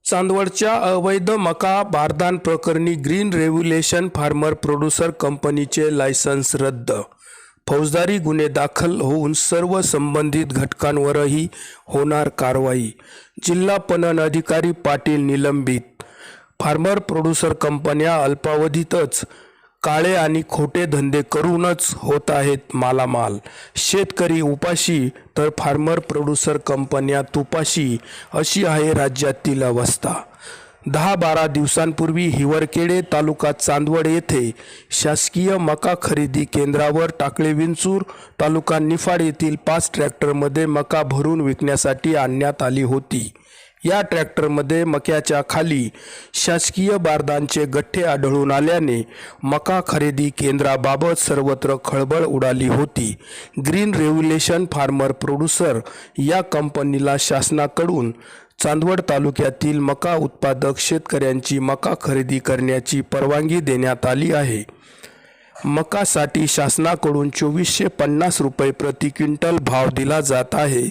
चांदवडच्या अवैध मका बारदान प्रकरणी ग्रीन रेव्होल्यूशन फार्मर प्रोड्युसर कंपनीचे लायसन्स रद्द. फौजदारी गुन्हे दाखल होऊन सर्व संबंधित घटकांवरही होणार कारवाई. जिल्हा पणन अधिकारी पाटील निलंबित. फार्मर प्रोड्युसर कंपन्या अल्पावधीतच काळे आणि खोटे धंदे करूनच होत आहेत मालामाल. शेतकरी उपाशी तर फार्मर प्रोड्युसर कंपन्या तुपाशी, अशी आहे राज्यातील अवस्था. 10-12 दिवसांपूर्वी हिवरखेडे तालुका चांदवड येथे शासकीय मका खरेदी केंद्रावर टाकळी विंचूर तालुका निफाड येथील 5 ट्रॅक्टरमध्ये मका भरून विकण्यासाठी आणण्यात आली होती. या ट्रॅक्टरमध्ये मक्याच्या खाली शासकीय बारदानचे गठ्ठे आढळून आल्याने मका खरेदी केंद्राबाबत सर्वत्र खळबळ उडाली होती. ग्रीन रेव्होल्यूशन फार्मर प्रोड्युसर या कंपनीला शासनाकडून चांदवड तालुक्यातील मका उत्पादक शेतकऱ्यांची मका खरेदी करण्याची परवानगी देण्यात आली आहे. मकासाठी शासनाकडून 2450 रुपये प्रति क्विंटल भाव दिला जात आहे.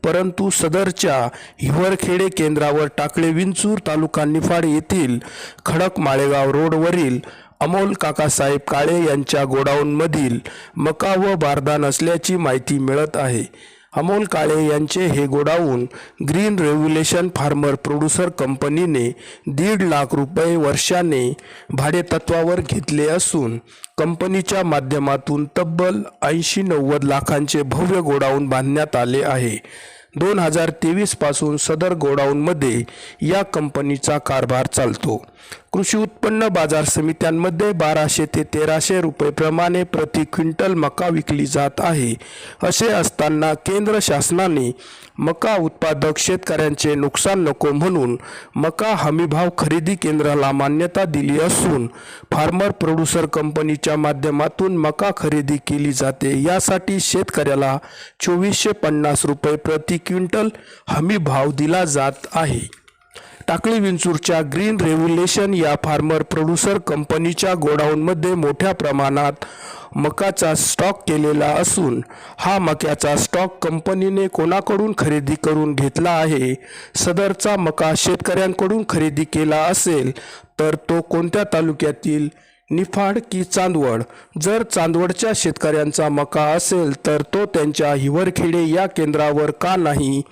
परंतु सदरच्या हिवरखेडे केंद्रावर टाकळी विंचूर तालुका निफाड येथील खडक माळेगाव रोडवरील अमोल काकासाहेब काळे यांच्या गोडाऊनमधील मका व बारदान असल्याची माहिती मिळत आहे. अमोल काळे यांचे हे godown green revolution farmer producer कंपनीने 1.5 लाख रुपये वर्षाने भाडेतत्वावर घेतले असून कंपनीच्या माध्यमातून तब्बल 80-90 लाखांचे भव्य गोडाऊन बांधण्यात आले आहे. 2023 पासून सदर गोडाऊनमध्ये या कंपनीचा कारभार चालतो. कृषी उत्पन्न बाजार समित्यांमध्ये 1200 ते 1300 रुपये प्रमाणे प्रति क्विंटल मका विकली जात आहे. असे असताना केंद्र शासनाने मका उत्पादक शेतकऱ्यांचे नुकसान नको म्हणून मका हमीभाव खरेदी केंद्राला मान्यता दिली असून फार्मर प्रोड्युसर कंपनीच्या माध्यमातून मका खरेदी केली जाते. यासाठी शेतकऱ्याला 2450 रुपये प्रति क्विंटल हमीभाव दिला जात आहे. टाकळी विंचूरच्या ग्रीन रेव्होल्यूशन या फार्मर प्रोड्युसर कंपनीच्या गोडाऊनमध्ये मोठ्या प्रमाणात मकाचा स्टॉक केलेला असून हा मक्याचा स्टॉक कंपनीने कोणाकडून खरेदी करून घेतला आहे. सदरचा मका शेतकऱ्यांकडून खरेदी केला असेल तर तो कोणत्या तालुक्यातील, निफाड की चांदवड? जर चांदवडच्या शेतकऱ्यांचा मका असेल तर तो त्यांच्या हिवरखेडे या केंद्रावर का नाही?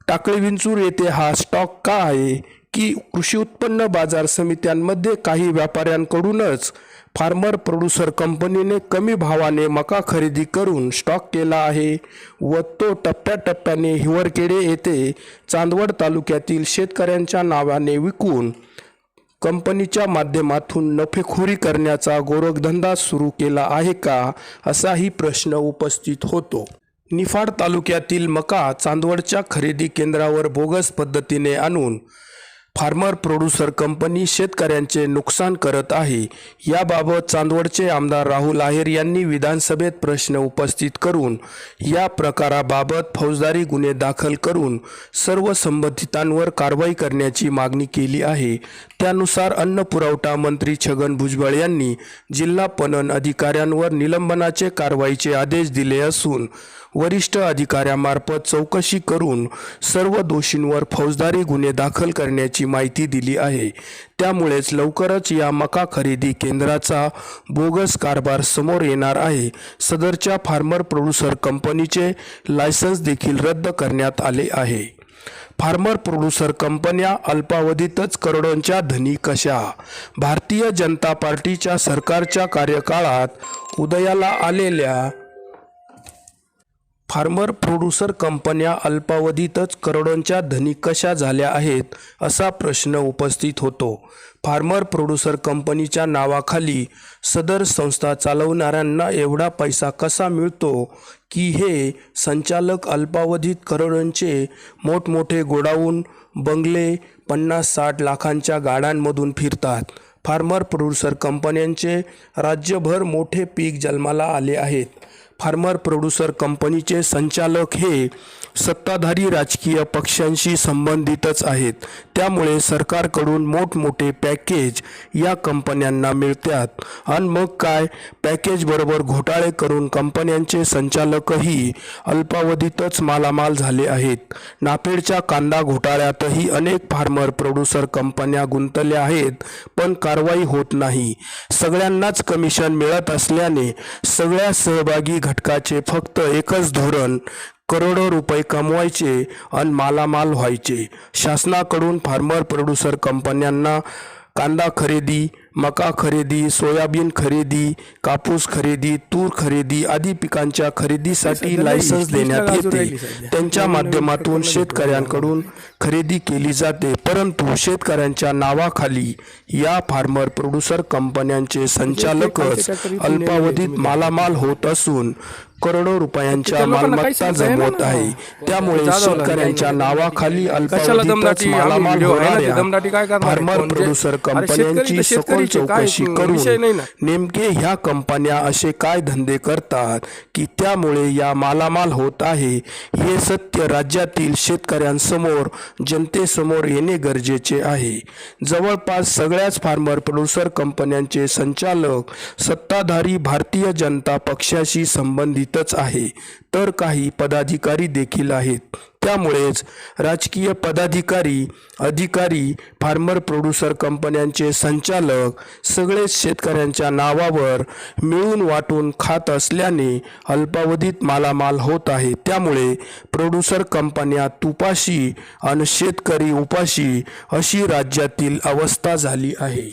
टाकळी विंचूर येथे हा स्टॉक का आहे की कृषी उत्पन्न बाजार समित्यांमध्ये काही व्यापाऱ्यांकडूनच फार्मर प्रोड्युसर कंपनीने कमी भावाने मका खरेदी करून स्टॉक केला आहे व तो टप्प्याटप्प्याने हिवरखेडे येथे चांदवड तालुक्यातील शेतकऱ्यांच्या नावाने विकून कंपनीच्या माध्यमातून नफेखोरी करण्याचा गोरखधंदा सुरू केला आहे का, असाही प्रश्न उपस्थित होतो. निफाड तालुक्यातील मका चांदवडच्या खरेदी केंद्रावर बोगस पद्धतीने आणून फार्मर प्रोड्युसर कंपनी शेतकऱ्यांचे नुकसान करत आहे. याबाबत चांदवडचे आमदार राहुल आहेर यांनी विधानसभेत प्रश्न उपस्थित करून या प्रकाराबाबत फौजदारी गुन्हे दाखल करून सर्व संबंधितांवर कारवाई करण्याची मागणी केली आहे. त्यानुसार अन्न पुरवठा मंत्री छगन भुजबळ यांनी जिल्हा पणन अधिकाऱ्यांवर निलंबनाचे कारवाईचे आदेश दिले असून वरिष्ठ अधिकाऱ्यामार्फत चौकशी करून सर्व दोषींवर फौजदारी गुन्हे दाखल करण्याची माहिती दिली आहे. त्यामुळेच लवकरच या मका खरेदी केंद्राचा बोगस कारभार समोर येणार आहे. सदरच्या फार्मर प्रोड्युसर कंपनीचे लायसन्स देखील रद्द करण्यात आले आहे. फार्मर प्रोड्युसर कंपन्या अल्पावधीतच करोडोंच्या धनी कशा? भारतीय जनता पार्टीच्या सरकारच्या कार्यकाळात उदयाला आलेल्या फार्मर प्रोड्युसर कंपन्या अल्पावधीतच करोडोंच्या धनी कशा झाल्या आहेत, असा प्रश्न उपस्थित होतो. फार्मर प्रोड्युसर कंपनीच्या नावाखाली सदर संस्था चालवणाऱ्यांना एवढा पैसा कसा मिळतो की हे संचालक अल्पावधीत करोडोंचे मोठमोठे गोडाऊन, बंगले, 50-60 लाखांच्या गाड्यांमधून फिरतात? फार्मर प्रोड्युसर कंपन्यांचे राज्यभर मोठे पीक जन्माला आले आहेत. फार्मर प्रोड्युसर कंपनीचे संचालक हे सत्ताधारी राजकीय पक्षांशी संबंधितच आहेत. त्यामुळे सरकारकडून मोठमोठे पॅकेज या कंपन्यांना मिळतात आणि मग काय, पॅकेज बरोबर घोटाळे करून कंपन्यांचे संचालकही अल्पावधीतच मालामाल झाले आहेत. नाफेडच्या कांदा घोटाळ्यातही अनेक फार्मर प्रोड्युसर कंपन्या गुंतल्या आहेत, पण कारवाई होत नाही. सगळ्यांनाच कमिशन मिळत असल्याने सगळ्या सहभागी घटकाचे फक्त एकच धोरण, करोडो रुपये कमवायचे आणि मालामाल व्हायचे. शासनाकडून फार्मर प्रोड्युसर कंपन्यांना कांदा खरेदी, मका खरेदी, सोयाबीन खरेदी, कापूस खरेदी, तूर खरेदी आदी पिकांच्या खरेदीसाठी लायसन्स देण्यात येते. त्यांच्या माध्यमातून शेतकऱ्यांकडून खरेदी केली जाते, परंतु शेतकऱ्यांच्या नावाखाली या फार्मर प्रोड्युसर कंपन्यांचे संचालकच अल्पावधीत मालामाल होत असून करोडो रुपयांच्या मालमत्ता जमवत आहे. त्यामुळे शेतकऱ्यांच्या नावाखाली अल्पावधीतच मालामाल होणाऱ्या फार्मर प्रोड्युसर कंपन्यांची सखोल चौकशी करून नेमके ह्या कंपन्या असे काय धंदे करतात की त्यामुळे या मालामाल होत आहे, हे सत्य राज्यातील शेतकऱ्यांसमोर, जनतेसमोर येणे गरजेचे आहे. जवळपास सगळ्याच फार्मर प्रोड्युसर कंपन्यांचे संचालक सत्ताधारी भारतीय जनता पक्षाशी संबंधितच आहे, तर काही पदाधिकारी देखील आहेत. त्यामुळेच राजकीय पदाधिकारी, अधिकारी, फार्मर प्रोड्युसर कंपन्यांचे संचालक सगळेच शेतकऱ्यांच्या नावावर मिळून वाटून खात असल्याने अल्पावधीत मालामाल होत आहे. त्यामुळे प्रोड्युसर कंपन्या तुपाशी आणि शेतकरी उपाशी अशी राज्यातील अवस्था झाली आहे.